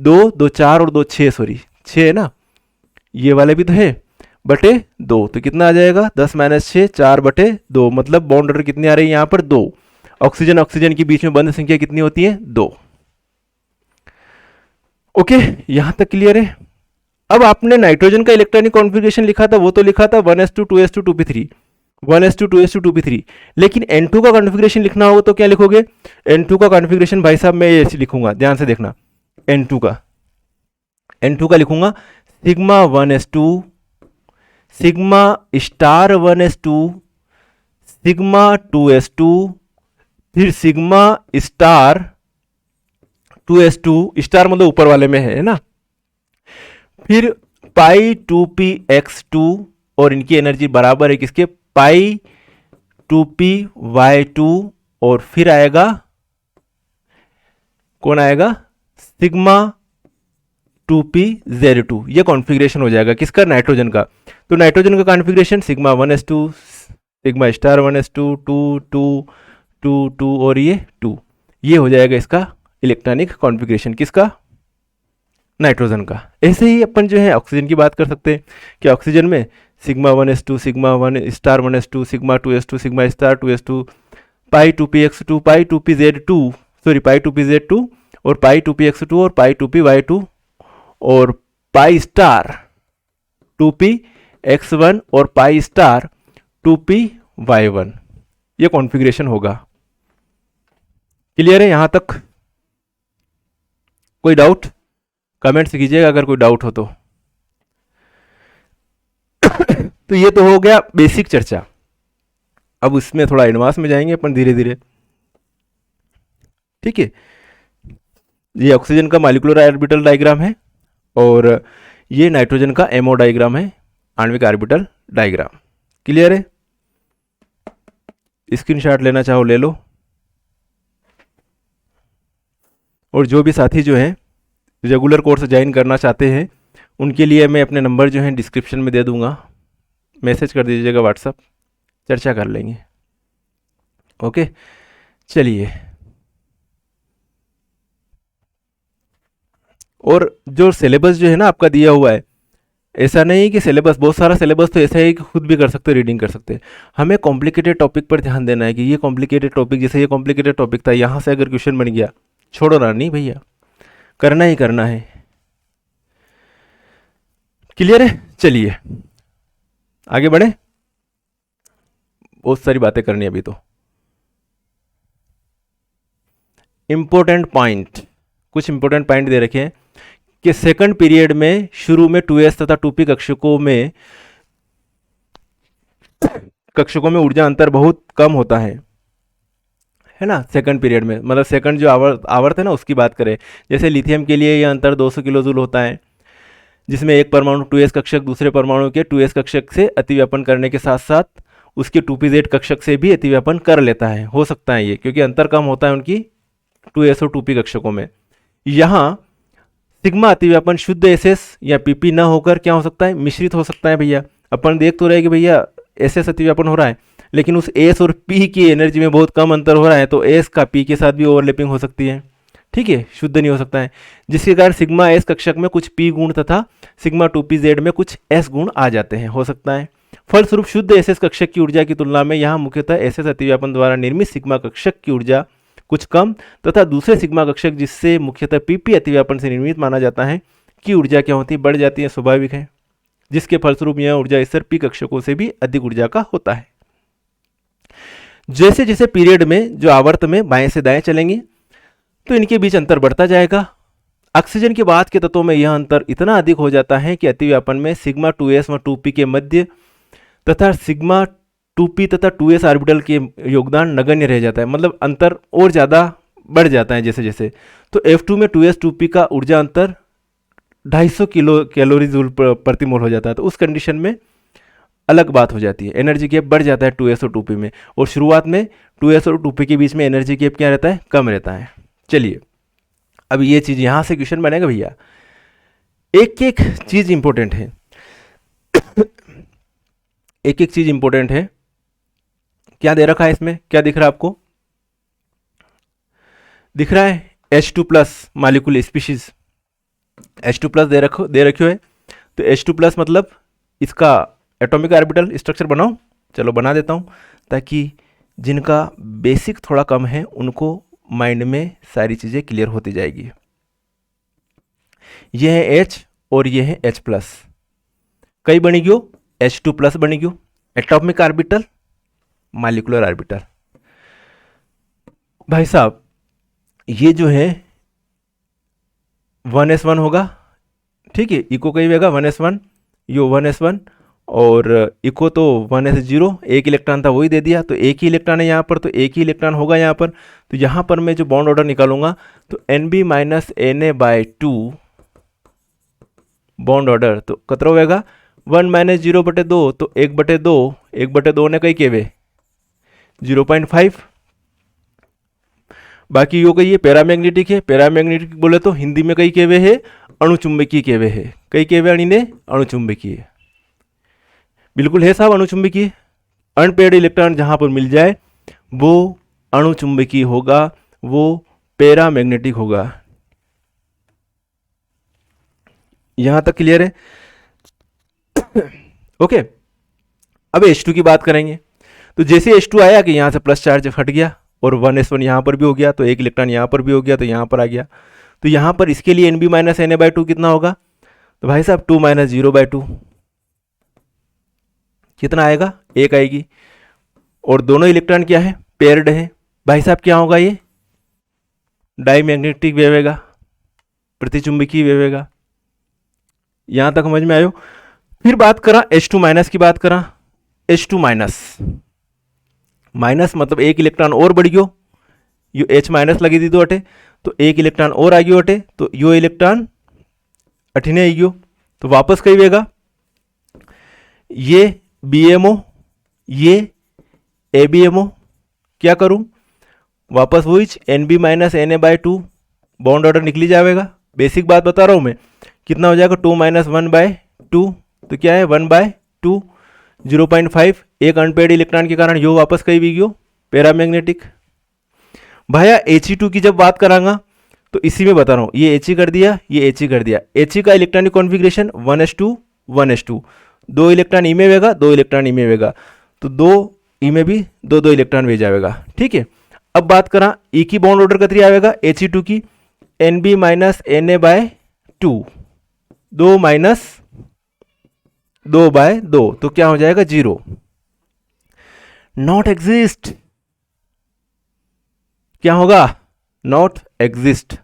2 2 4 और 2 6, सॉरी 6 है ना, ये वाले भी तो है, बटे 2, तो कितना आ जाएगा? 10 माइनस 6 4 बटे 2, मतलब बॉन्ड ऑर्डर कितनी आ रही है यहाँ पर? 2। ऑक्सीजन ऑक्सीजन के बीच में बंध संख्या कितनी होती है? 2। ओके, यहां तक क्लियर है। अब आपने नाइट्रोजन का इलेक्ट्रॉनिक कॉन्फ़िगरेशन लिखा था, वो तो लिखा था 1s2 2s2 2p3, 1s2 2s2 2p3। लेकिन N2 का कॉन्फ़िगरेशन लिखना होगा तो क्या लिखोगे? N2 का कॉन्फ़िगरेशन भाई साहब मैं ये लिखूंगा, ध्यान से देखना। N2 का लिखूंगा sigma 1s2, sigma star 1s2, sigma 2s2, फिर सिग्मा स्टार 2s2, स्टार मतलब ऊपर वाले में है ना, फिर पाई 2px2, और इनकी एनर्जी बराबर है किसके? पाई 2py2, और फिर आएगा कौन आएगा? Sigma 2pz2। ये कॉन्फ़िगरेशन हो जाएगा किसका? नाइट्रोजन का। तो नाइट्रोजन का configuration sigma 1s2, sigma star 1s2, 2 2 2 2 और ये 2, ये हो जाएगा इसका इलेक्ट्रॉनिक कॉन्फ़िगरेशन। किसका? नाइट्रोजन का। ऐसे ही अपन जो है ऑक्सीजन की बात कर सकते हैं कि ऑक्सीजन में sigma 1s2, sigma 1 star 1s2, sigma 2s2, sigma star 2s2, पाई 2px2, पाई 2pz2, सॉरी पाई 2pz2, और पाई 2px2, और पाई 2py2, और पाई स्टार 2px1, और पाई स्टार 2py1। ये कॉन्फ़िगरेशन होगा। क्लियर है यहां तक? कोई डाउट? कमेंट से कीजिएगा अगर कोई डाउट हो तो। तो ये तो हो गया बेसिक चर्चा। अब उसमें थोड़ा एडवांस में जाएंगे अपन धीरे धीरे। ठीक है, ये ऑक्सीजन का मॉलिक्यूलर ऑर्बिटल डायग्राम है, और ये नाइट्रोजन का एमओ डायग्राम है, आणविक ऑर्बिटल डायग्राम। क्लियर है? स्क्रीनशॉट लेना चाहो ले लो। और जो भी साथी जो हैं रेगुलर कोर्स ज्वाइन करना चाहते हैं उनके लिए मैं अपने नंबर जो है डिस्क्रिप्शन में दे दूंगा, मैसेज कर दीजिएगा व्हाट्सअप, चर्चा कर लेंगे। ओके, चलिए। और जो सिलेबस जो है ना आपका दिया हुआ है, ऐसा नहीं कि सिलेबस, बहुत सारा सिलेबस तो ऐसा है कि खुद भी कर सकते हो, रीडिंग कर सकते हैं। हमें कॉम्प्लिकेटेड टॉपिक पर ध्यान देना है कि ये कॉम्प्लिकेटेड टॉपिक, जैसे ये कॉम्प्लिकेटेड टॉपिक था, यहाँ से अगर क्वेश्चन बन गया, छोड़ो ना, नहीं भैया, करना ही करना है। क्लियर है? चलिए आगे बढ़े, बहुत सारी बातें करनी है अभी तो। इंपॉर्टेंट पॉइंट, कुछ इंपॉर्टेंट पॉइंट दे रखे हैं कि सेकंड पीरियड में शुरू में 2s तथा 2p कक्षकों में ऊर्जा अंतर बहुत कम होता है ना। सेकंड पीरियड में मतलब सेकंड जो आवर्त है ना उसकी बात करें, जैसे लिथियम के लिए यह अंतर 200 किलो जूल होता है, जिसमें एक परमाणु 2s कक्षक दूसरे परमाणु के 2s कक्षक से अतिव्यापन करने के साथ साथ उसके 2pz कक्षक से भी अतिव्यापन कर लेता है, हो सकता है ये, क्योंकि अंतर कम होता है उनकी 2s और 2p कक्षकों में। यहाँ सिग्मा अतिव्यापन शुद्ध एसएस या पीपी न होकर क्या हो सकता है, मिश्रित हो सकता है भैया। अपन देख तो रहे कि भैया एसएस अतिव्यापन हो रहा है, लेकिन उस एस और पी की एनर्जी में बहुत कम अंतर हो रहा है, तो एस का पी के साथ भी ओवरलैपिंग हो सकती है, ठीक है, शुद्ध नहीं हो सकता है, जिसके कारण सिग्मा एस कक्षक में कुछ पी गुण तथा सिग्मा 2p जेड में कुछ एस गुण आ जाते हैं, हो सकता है। फलस्वरूप शुद्ध एसएस कक्षक की ऊर्जा की तुलना में यहाँ मुख्यतः एसएस अतिव्यापन द्वारा निर्मित सिग्मा कक्षक की ऊर्जा कुछ कम तथा दूसरे सिग्मा कक्षक जिससे मुख्यतः पीपी अतिव्यापन से निर्मित माना जाता है की ऊर्जा क्या होती है, बढ़ जाती है, स्वाभाविक है, जिसके फलस्वरूप यह ऊर्जा स्तर पी कक्षकों से भी अधिक ऊर्जा का होता है। जैसे जैसे पीरियड में जो आवर्त में बाएं से दाएं चलेंगे तो इनके बीच अंतर बढ़ता जाएगा। ऑक्सीजन के बाद के तत्वों में यह अंतर इतना अधिक हो जाता है कि अतिव्यापन में सिग्मा 2s व 2p के मध्य तथा सिग्मा 2p तथा 2s ऑर्बिटल के योगदान नगण्य रह जाता है, मतलब अंतर और ज़्यादा बढ़ जाता है जैसे जैसे। तो F2 में 2s 2p का ऊर्जा अंतर 250 किलो कैलोरी जूल प्रति मोल हो जाता है। तो उस कंडीशन में अलग बात हो जाती है, एनर्जी गैप बढ़ जाता है 2s और 2p में, और शुरुआत में 2s और 2p के बीच में एनर्जी गैप क्या रहता है, कम रहता है। चलिए अब ये चीज़ यहाँ से क्वेश्चन बनेगा भैया, एक एक चीज़ इंपॉर्टेंट है एक एक चीज़ इंपॉर्टेंट है। क्या दे रखा है इसमें, क्या दिख रहा है आपको, दिख रहा है H2 plus molecule species, H2 plus दे रखियो है। तो H2 प्लस मतलब इसका एटॉमिक ऑर्बिटल स्ट्रक्चर बनाओ, चलो बना देता हूँ, ताकि जिनका बेसिक थोड़ा कम है उनको माइंड में सारी चीज़ें क्लियर होती जाएगी। ये है H और ये है H प्लस, कई बनी गयो, H2 प्लस बनी गयो, एटॉमिक ऑर्बिटल मॉलिक्यूलर ऑर्बिटल। भाई साहब ये जो है 1s1 होगा, ठीक है, इको कई होगा 1s1, यो 1s1 और इको तो 1s0, एक इलेक्ट्रॉन था वही दे दिया, तो एक ही इलेक्ट्रॉन है यहाँ पर, तो एक ही इलेक्ट्रॉन होगा यहाँ पर। तो यहाँ पर मैं जो बॉन्ड ऑर्डर निकालूंगा तो NB minus Na/2 bond order, तो कतरा होगा 1 माइनस 0/2, तो 1/2, 1/2 ने कई केवे 0.5, बाकी यो कही है पैरामैग्नेटिक है, पैरामैग्नेटिक बोले तो हिंदी में कई केवे है, अणुचुंबकीय केवे है, कई केवे अणी ने अणुचुंबकीय, बिल्कुल है साहब अणुचुंबकीय। अनपेयर्ड इलेक्ट्रॉन जहां पर मिल जाए वो अणुचुंबकीय होगा, वो पैरामैग्नेटिक होगा। यहां तक क्लियर है ओके। अब H2 की बात करेंगे, तो जैसे H2 आया कि यहां से प्लस चार्ज हट गया और 1s1 यहां पर भी हो गया, तो एक इलेक्ट्रॉन यहां पर भी हो गया, तो यहां पर आ गया। तो यहां पर इसके लिए NB माइनस Na/2 कितना होगा, तो भाई साहब 2 माइनस 0/2 कितना आएगा, 1 आएगी, और दोनों इलेक्ट्रॉन क्या है, पेयर्ड है। भाई साहब क्या होगा, ये डाईमैग्नेटिक वेवेगा, प्रतिचुंबकीय वेवेगा। यहां तक समझ में आयो। फिर बात करा H2 माइनस की, बात करा H2 माइनस, माइनस मतलब एक इलेक्ट्रॉन और बढ़ गयो, यो H माइनस लगी दी दो अटे, तो एक इलेक्ट्रॉन और आ गयो अटे, तो यो इलेक्ट्रॉन अठिने आई गयो, तो वापस कही वेगा ये BMO, ये ABMO, क्या करूं, वापस वही NB minus Na/2 bond order निकली जाएगा। बेसिक बात बता रहा हूं मैं, कितना हो जाएगा 2 माइनस 1/2, तो क्या है 1/2, 0.5, एक अनपेयर्ड इलेक्ट्रॉन के कारण यो वापस कहीं भी गयो पैरामैग्नेटिक। भाया He2 की जब बात करांगा तो इसी में बता रहा हूं, ये He कर दिया, ये He कर दिया। He का electronic configuration 1s2 1s2, 2 electron ई में वेगा, 2 इलेक्ट्रॉन ई में वेगा, तो 2 ई में भी 2 इलेक्ट्रॉन भेजा जाएगा, ठीक है। अब बात करा ई की बॉन्ड ऑर्डर कतरी आएगा He2 की, NB माइनस Na/2, 2 माइनस 2/2, तो क्या हो जाएगा 0, नॉट एग्जिस्ट, क्या होगा नॉट एग्जिस्ट।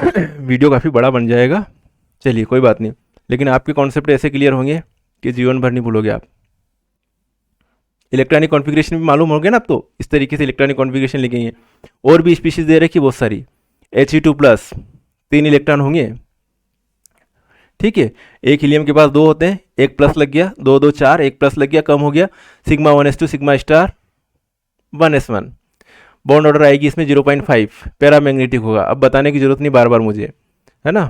वीडियो काफी बड़ा बन जाएगा, चलिए कोई बात नहीं, लेकिन आपके कॉन्सेप्ट ऐसे क्लियर होंगे कि जीवन भर नहीं भूलोगे आप। इलेक्ट्रॉनिक कॉन्फ़िगरेशन भी मालूम हो गया ना, अब तो इस तरीके से इलेक्ट्रॉनिक कॉन्फ़िगरेशन लिखेंगे। और भी स्पीशीज दे रखी बहुत सारी, He2 प्लस 3 इलेक्ट्रॉन होंगे, ठीक है। एक हीलियम के पास 2 होते हैं, एक प्लस लग गया, 2 2 4, एक प्लस लग गया, कम हो गया, sigma 1s2 sigma star 1s1। Bond order आएगी इसमें 0.5, पैरामैग्नेटिक होगा। अब बताने की जरूरत नहीं बार बार मुझे, है ना,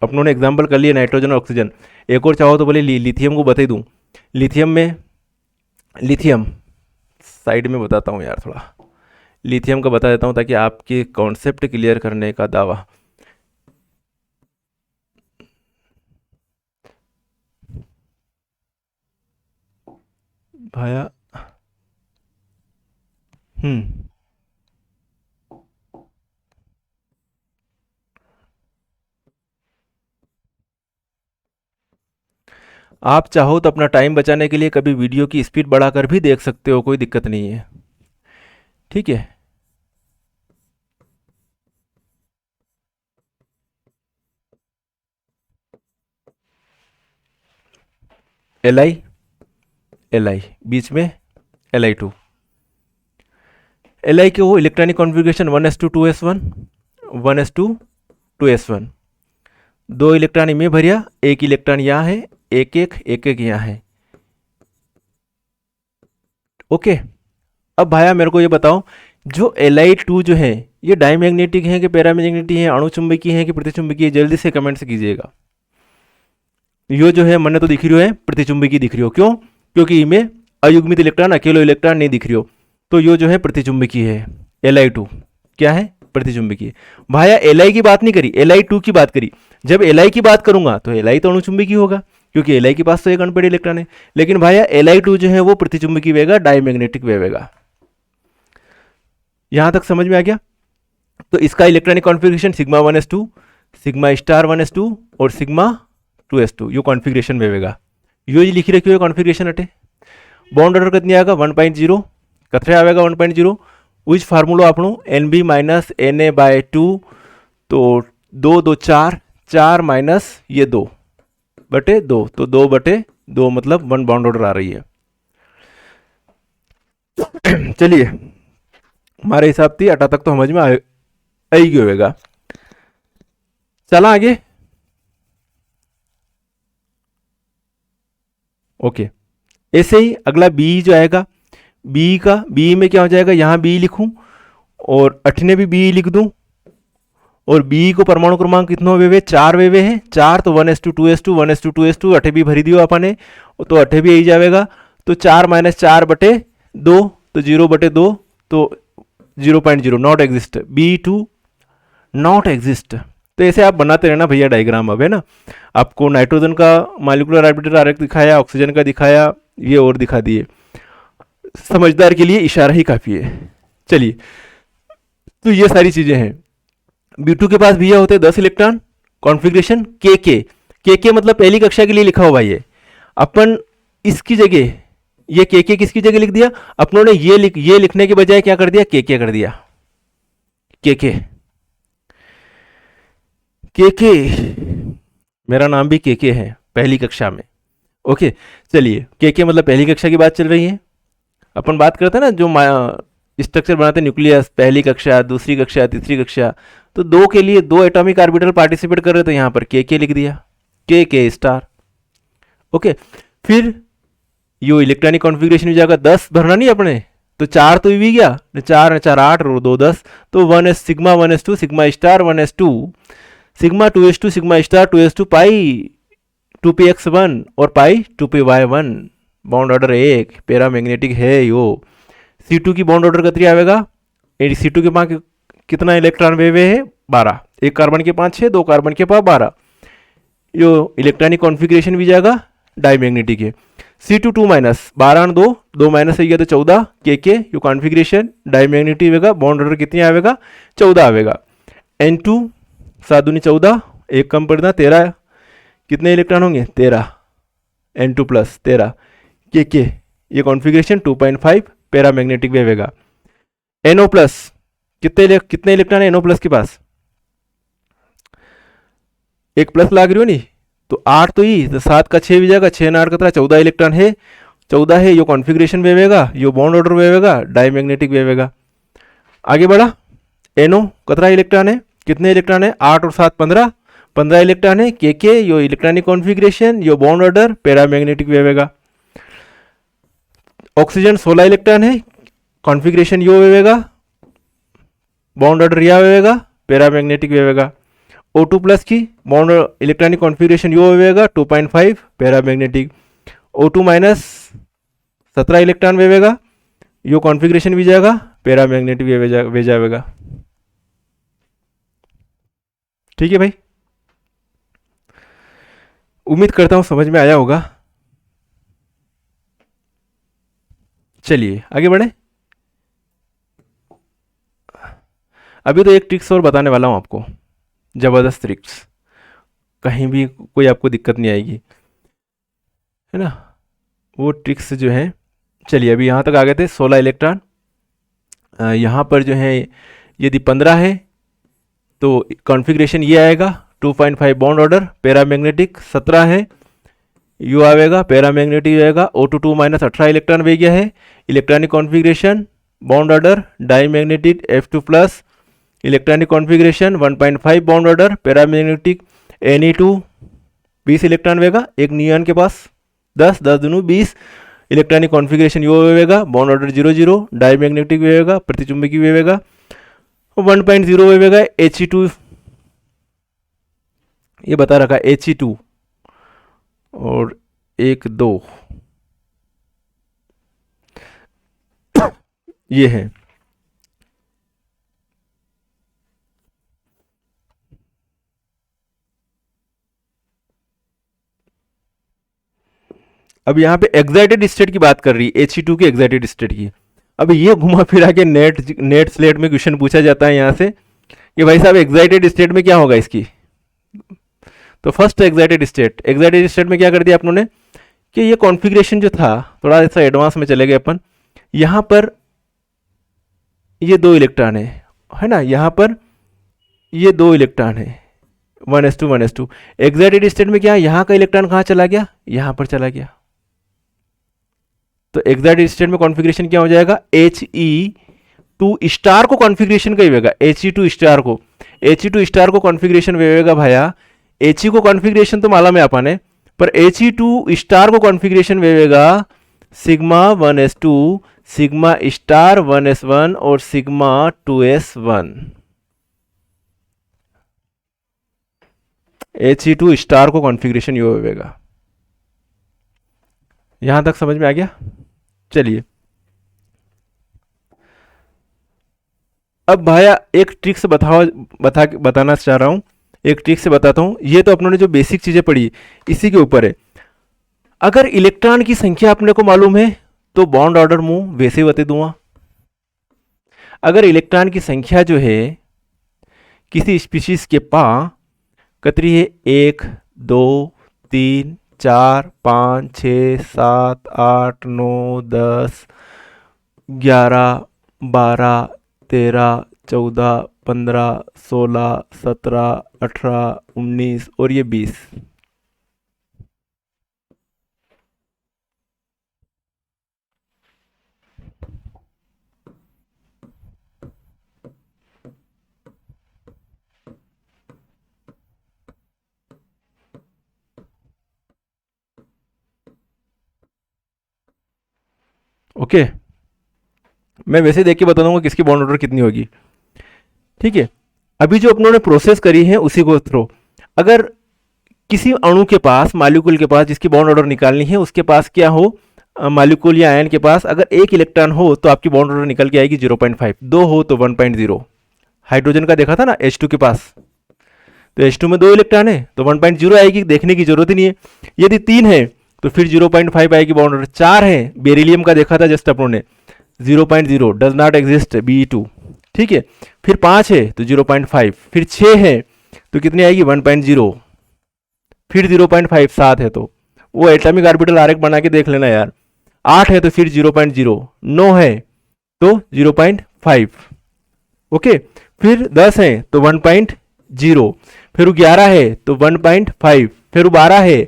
अपनों ने एग्जाम्पल कर लिया नाइट्रोजन और ऑक्सीजन। एक और चाहो तो बोले लिथियम को बता ही दूँ। लिथियम साइड में बताता हूँ यार, थोड़ा लिथियम का बता देता हूँ ताकि आपके कॉन्सेप्ट क्लियर करने का दावा। भाया आप चाहो तो अपना टाइम बचाने के लिए कभी वीडियो की स्पीड बढ़ाकर भी देख सकते हो, कोई दिक्कत नहीं है, ठीक है। Li बीच में Li2। Li के वो electronic configuration 1s2 2s1 1s2 2s1, 2 electron में भरिया, 1 इलेक्ट्रॉन यहाँ है, एक यहाँ है। ओके, अब भाया मेरे को ये बताओ, जो Li2 जो है ये डायमैग्नेटिक है कि पैरामैग्नेटिक है, अणुचुंबकीय है कि प्रतिचुंबकीय, जल्दी से कमेंट से कीजिएगा। यो जो है मैंने तो दिख रही है प्रतिचुंबकीय दिख रही हो, क्यों? क्योंकि इनमें अयुग्मित इलेक्ट्रॉन, अकेलो इलेक्ट्रॉन नहीं दिख रही हो, तो यो जो है प्रतिचुंबकीय है। Li2 क्या है? प्रतिचुंबकीय। भाया Li की बात नहीं करी, Li2 की बात करी। जब Li की बात करूंगा तो Li तो अणुचुंबकीय होगा, क्योंकि Li के पास तो एक अनपेड इलेक्ट्रॉन है। लेकिन भाया Li2 जो है वो प्रतिचुंबकीय वेगा, डायमैग्नेटिक वेगा। यहां तक समझ में आ गया? तो इसका electronic configuration sigma 1s2, sigma star 1s2 और सिग्मा 2s2, यो कॉन्फ़िगरेशन वेगा। यो जी लिखी रखी हुई कॉन्फ़िगरेशन अटे। बॉन्ड ऑर्डर कितनी आएगा? 1.0। कथे आएगा 1.0? विच फार्मूलो આપણું NB माइनस Na/2, तो 2 2 4, 4 माइनस ये 2 बटे 2, तो 2/2 मतलब 1 बॉन्ड ऑर्डर आ रही है। चलिए, हमारे हिसाब से अटा तक तो समझ में आई होगा। चला आगे। ओके, ऐसे ही अगला बी जो आएगा, बी में क्या हो जाएगा, यहाँ बी लिखूं और अठने भी बी लिख दूं, और बी को परमाणु क्रमांक कितना वेवे? 4 वेवे हैं। 4 तो 1s2 2s2 1s2 2s2 अठे भी भरी दियो आपने, तो अठे भी यही जाएगा। तो 4 माइनस 4/2 तो 0/2, तो 0.0 not exist, B2 not exist. तो ऐसे आप बनाते रहना भैया डायग्राम। अब है ना, आपको नाइट्रोजन का मॉलिक्यूलर ऑर्बिटल आरेख दिखाया, ऑक्सीजन का दिखाया, ये और दिखा दिए। समझदार के लिए इशारा ही काफी है। चलिए, तो ये सारी चीजें हैं। B2 के पास भैया होते हैं 10 इलेक्ट्रॉन, कॉन्फ़िगरेशन के मतलब पहली कक्षा के लिए लिखा हुआ ये। अपन इसकी जगह ये के किसकी जगह लिख दिया? अपनों ने ये लिखने के बजाय क्या कर दिया? के कर दिया। के मेरा नाम भी के है पहली कक्षा में। ओके, चलिए, के मतलब पहली कक्षा की बात चल रही है। अपन बात करते हैं ना जो स्ट्रक्चर बनाते हैं न्यूक्लियस, पहली कक्षा, दूसरी कक्षा, तीसरी कक्षा, तो 2 के लिए 2 एटॉमिक ऑर्बिटल पार्टिसिपेट कर रहे, तो यहाँ पर के लिख दिया, के स्टार। ओके, फिर यो इलेक्ट्रॉनिक कॉन्फ़िगरेशन हो जाएगा 10 भरना नहीं अपने, तो 4 तो भी गया, 4 4 8 और 2 10, तो 1s sigma 1s2 sigma star 1s2 sigma 2s2 sigma star 2s2 पाई 2px1 और पाई 2py1। बॉन्ड ऑर्डर 1 पैरामैग्नेटिक है यो। C2 की बॉन्ड ऑर्डर कितनी आएगा? C2 के पास कितना इलेक्ट्रॉन वेवे है? 12। एक कार्बन के पास 6, 2 कार्बन के पास 12। यो इलेक्ट्रॉनिक कॉन्फ़िगरेशन भी जाएगा डायमैग्नेटिक है। C2 2 माइनस 12 और 2, 2 माइनस है तो 14 के यो कॉन्फ़िगरेशन डायमैग्नेटिक आएगा। बॉन्ड ऑर्डर कितनी आएगा? 14 आएगा। N2 7 दूनी 14, एक कम पड़ना 13, कितने इलेक्ट्रॉन होंगे? 13, N2 प्लस 13 के ये कॉन्फ़िगरेशन 2.5 पैरामैग्नेटिक वेवेगा। NO प्लस कितने इलेक्ट्रॉन है NO प्लस के पास? एक प्लस लाग रही हो नहीं, तो 8 तो ही, तो 7 का 6 भी जाएगा, 6 8 कतरा 14 इलेक्ट्रॉन है, 14 है, यो कॉन्फ़िगरेशन वेवेगा, यो बॉन्ड ऑर्डर वेवेगा, डायमैग्नेटिक वेवेगा। आगे बढ़ा, NO कतरा इलेक्ट्रॉन है? कितने इलेक्ट्रॉन है? 8 और 7 15, 15 इलेक्ट्रॉन है। के यो इलेक्ट्रॉनिक कॉन्फ़िगरेशन, यो बॉन्ड ऑर्डर, पैरामैग्नेटिक वेवेगा। ऑक्सीजन 16 इलेक्ट्रॉन है, कॉन्फिगरेशन यो वेवेगा, बॉन्ड ऑर्डर या वेवेगा, पैरामैग्नेटिक वेवेगा। O2 प्लस की बॉन्ड इलेक्ट्रॉनिक कॉन्फिगरेशन यो वेवेगा 2.5 पैरामैग्नेटिक। O2 माइनस 17 इलेक्ट्रॉन वेवेगा, यो कॉन्फिगरेशन भी जाएगा पैरामैग्नेटिक वे जाएगा। ठीक है भाई, उम्मीद करता हूं समझ में आया होगा। चलिए आगे बढ़े। अभी तो एक ट्रिक्स और बताने वाला हूं आपको, जबरदस्त ट्रिक्स, कहीं भी कोई आपको दिक्कत नहीं आएगी, है ना। वो ट्रिक्स जो है, चलिए अभी यहाँ तक आ गए थे। 16 इलेक्ट्रॉन, यहाँ पर जो है यदि 15 है तो कॉन्फ़िगरेशन ये आएगा 2.5 बॉन्ड ऑर्डर पैरामैग्नेटिक। 17 है यू आएगा पैरामैग्नेटिक आएगा। O2 माइनस 18 इलेक्ट्रॉन वे गया है। Electronic configuration bond order diamagnetic F2 plus. Electronic configuration 1.5 bond order paramagnetic Ne2 20 electron वेगा, एक नियॉन के पास 10 10 दूनू 20। इलेक्ट्रॉनिक कॉन्फ़िगरेशन यो वेवेगा, बॉन्ड ऑर्डर 0 0, डाईमैग्नेटिक वेवेगा, प्रतिचुंबकी वेवेगा 1.0 वेवेगा। He2 ये बता रखा He2 और 1 2 ये है। अब यहाँ पे एक्साइटेड स्टेट की बात कर रही है, He2 की एक्साइटेड स्टेट की। अब ये घुमा फिरा के नेट स्लेट में क्वेश्चन पूछा जाता है यहाँ से कि भाई साहब एक्साइटेड स्टेट में क्या होगा इसकी। तो फर्स्ट एक्साइटेड स्टेट में क्या कर दिया आप लोगों ने कि ये कॉन्फ़िगरेशन जो था, थोड़ा सा एडवांस में चले गए अपन। यहाँ पर ये 2 इलेक्ट्रॉन है ना, यहाँ पर ये 2 इलेक्ट्रॉन है 1s2 1s2। एक्साइटेड स्टेट में क्या, यहाँ का इलेक्ट्रॉन कहाँ चला गया, यहाँ पर चला गया। तो एक्साइटेड स्टेट में कॉन्फ़िगरेशन क्या हो जाएगा, He2 स्टार को कॉन्फ़िगरेशन का ही होगा, He2 स्टार को कॉन्फ़िगरेशन वेगा भाया। He को कॉन्फ़िगरेशन तो मालूम है अपन है, पर He2 स्टार को कॉन्फ़िगरेशन वेगा sigma 1s2, sigma star 1s1 और सिग्मा 2s1। He2 स्टार को कॉन्फ़िगरेशन यो वेगा। यहां तक समझ में आ गया। चलिए अब भाया एक ट्रिक से बताना चाह रहा हूं, एक ट्रिक से बताता हूं। ये तो अपनों ने जो बेसिक चीजें पढ़ी इसी के ऊपर है। अगर इलेक्ट्रॉन की संख्या अपने को मालूम है तो बॉन्ड ऑर्डर मुंह वैसे बता दूंगा। अगर इलेक्ट्रॉन की संख्या जो है किसी स्पीशीज के पास कतरी है 1 2 3 4 5 6 7 8 9 10 11 12 13 14 15 16 17 18 19 और ये 20। ओके, मैं वैसे देख के बता दूंगा किसकी बॉन्ड ऑर्डर कितनी होगी। ठीक है, अभी जो अपनों ने प्रोसेस करी है उसी को थ्रो। अगर किसी अणु के पास, मॉलिक्यूल के पास जिसकी बॉन्ड ऑर्डर निकालनी है, उसके पास क्या हो, मॉलिक्यूल या आयन के पास अगर 1 इलेक्ट्रॉन हो तो आपकी बॉन्ड ऑर्डर निकल के आएगी 0.5, 2 हो तो 1.0। हाइड्रोजन का देखा था ना H2 के पास, तो H2 में 2 इलेक्ट्रॉन है तो 1.0 आएगी, देखने की जरूरत ही नहीं है। यदि 3 है तो फिर 0.5 आएगी बॉन्ड ऑर्डर। 4 है, बेरिलियम का देखा था जस्ट अपनों ने, 0.0 डज नॉट एग्जिस्ट Be2। ठीक है, फिर 5 है तो 0.5, फिर 6 है तो कितनी आएगी 1.0, फिर 0.5, 7 है तो वो एटॉमिक ऑर्बिटल आरेख बना के देख लेना यार। 8 है तो फिर 0.0, 9 है तो 0.5, ओके। फिर 10 है तो 1.0, फिर 11 है तो 1.5, फिर 12 है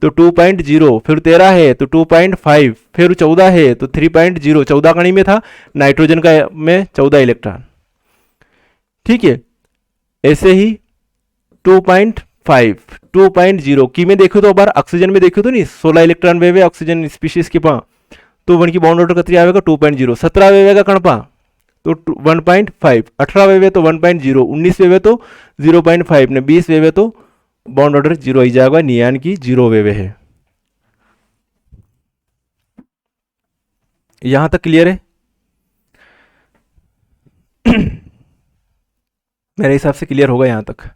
तो 2.0, फिर 13 है तो 2.5, फिर 14 है तो 3.0। 14 कणी में था, नाइट्रोजन का में 14 इलेक्ट्रॉन। ठीक है, ऐसे ही 2.5, 2.0 की में देखो तो बार ऑक्सीजन में देखो तो नहीं 16 इलेक्ट्रॉन वेव है ऑक्सीजन स्पीशीज के पास, तो 1 की बाउंड ऑर्डर कितनी आएगा 2.0। 17 वेव का कणपा तो 1.5, 18 वेव है तो 1.0, 19 वेव है तो 0.5 ने 20 वेव है तो बाउंड ऑर्डर 0 ही जाएगा, नियान की 0 वेव है। यहां तक क्लियर है? मेरे हिसाब से क्लियर होगा यहां तक।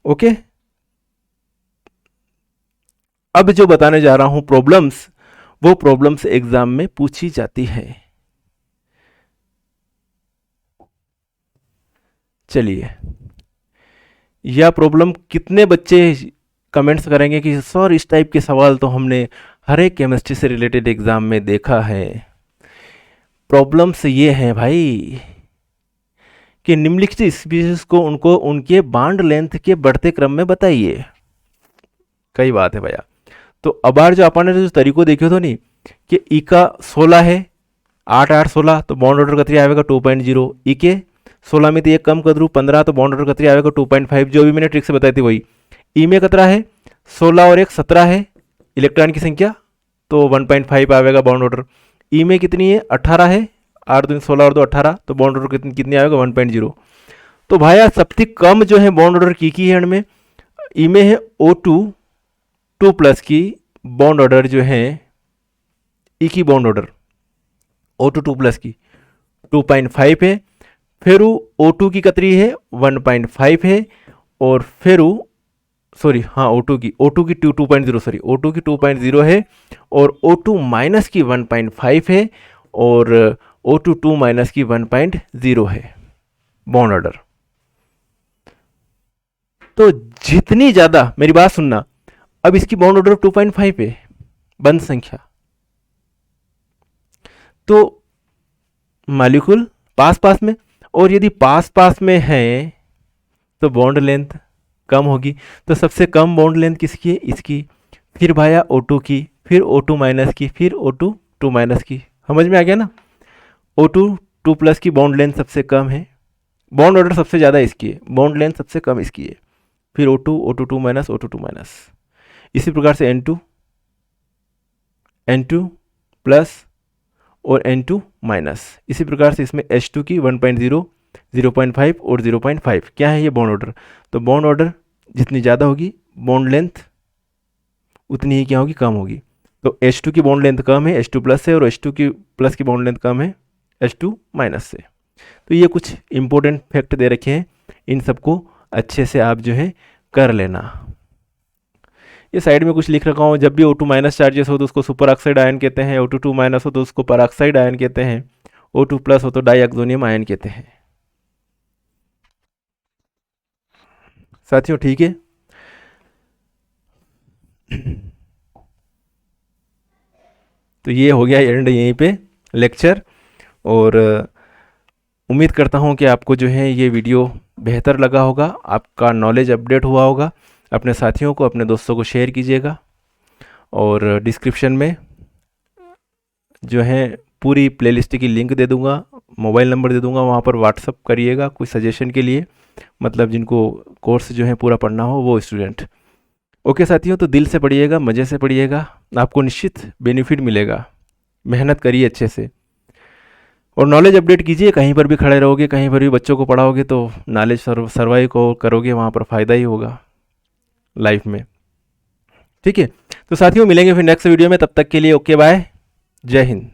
ओके, अब जो बताने जा रहा हूं प्रॉब्लम्स, वो प्रॉब्लम्स एग्जाम में पूछी जाती है। चलिए, यह प्रॉब्लम कितने बच्चे कमेंट्स करेंगे कि सर इस टाइप के सवाल तो हमने हर एक केमिस्ट्री से रिलेटेड एग्जाम में देखा है। प्रॉब्लम्स ये हैं भाई कि निम्नलिखित स्पीशीज को उनको उनके बॉन्ड लेंथ के बढ़ते क्रम में बताइए। कई बात है भैया। तो अब बार जो अपन ने जो तरीको देखे तो नहीं कि ई का 16 है, 8 8 16 तो बॉन्ड ऑर्डर कतरी आएगा 2.0। ई के 16 में तो एक कम कर दूँ 15 तो बॉन्ड ऑर्डर कतरी आएगा 2.5, जो भी मैंने ट्रिक से बताई थी वही। ई में कतरा है 16 और 1 17 है इलेक्ट्रॉन की संख्या, तो 1.5 आएगा बॉन्ड ऑर्डर। ई में कितनी है 18 है, 8 2 16 और 2 18 तो बॉन्ड ऑर्डर कितनी आएगा 1.0। तो भाई सबसे कम जो है बॉन्ड ऑर्डर की है में ई में है O2 2+ की बॉन्ड ऑर्डर जो है ई की बॉन्ड ऑर्डर O2 2+ की 2.5 है, फिर O2 की कतरी है 1.5 है, और फिर सॉरी हाँ O2 की 2.0 सॉरी O2 की 2.0 है, और O2 माइनस की 1.5 है, और O2 2 माइनस की 1.0 है बॉन्ड ऑर्डर। तो जितनी ज़्यादा, मेरी बात सुनना, अब इसकी बॉन्ड ऑर्डर 2.5 है बंद संख्या, तो मॉलिक्यूल पास पास में, और यदि पास पास में है तो बॉन्ड लेंथ कम होगी। तो सबसे कम बॉन्ड लेंथ किसकी है? इसकी। फिर भाया O2 की, फिर O2 माइनस की, फिर O2 2 माइनस की। समझ में आ गया ना? O2 2+ की बॉन्ड लेंथ सबसे कम है, बॉन्ड ऑर्डर सबसे ज़्यादा इसकी है, बॉन्ड लेंथ सबसे कम इसकी है। फिर O2 2 माइनस, O2 2 माइनस। इसी प्रकार से N2 प्लस और N2 माइनस। इसी प्रकार से इसमें H2 की 1.0, 0.5 और 0.5 क्या है ये बॉन्ड ऑर्डर। तो बॉन्ड ऑर्डर जितनी ज़्यादा होगी बॉन्ड लेंथ उतनी ही क्या होगी, कम होगी। तो H2 की बॉन्ड लेंथ कम है H2 प्लस से, और H2 की प्लस की बॉन्ड लेंथ कम है H2 माइनस से। तो ये कुछ इंपॉर्टेंट फैक्ट दे रखे हैं, इन सबको अच्छे से आप जो है कर लेना। ये साइड में कुछ लिख रखा हूँ, जब भी O2 माइनस चार्जेस हो तो उसको सुपर ऑक्साइड आयन कहते हैं, O2 2 माइनस हो तो उसको परऑक्साइड आयन कहते हैं, O2 प्लस हो तो डाइऑक्सोनियम आयन कहते हैं। साथियों ठीक है? तो ये हो गया एंड यहीं पे लेक्चर, और उम्मीद करता हूँ कि आपको जो है ये वीडियो बेहतर लगा होगा, आपका नॉलेज अपडेट हुआ होगा। अपने साथियों को, अपने दोस्तों को शेयर कीजिएगा, और डिस्क्रिप्शन में जो है पूरी प्लेलिस्ट की लिंक दे दूंगा, मोबाइल नंबर दे दूंगा, वहाँ पर व्हाट्सअप करिएगा कोई सजेशन के लिए, मतलब जिनको कोर्स जो है पूरा पढ़ना हो वो स्टूडेंट। ओके साथियों, तो दिल से पढ़िएगा, मज़े से पढ़िएगा, आपको निश्चित बेनिफिट मिलेगा। मेहनत करिए अच्छे से, और नॉलेज अपडेट कीजिए। कहीं पर भी खड़े रहोगे, कहीं पर भी बच्चों को पढ़ाओगे तो नॉलेज सर्वाइव को करोगे, वहाँ पर फ़ायदा ही होगा लाइफ में। ठीक है, तो साथियों मिलेंगे फिर नेक्स्ट वीडियो में, तब तक के लिए ओके बाय, जय हिंद।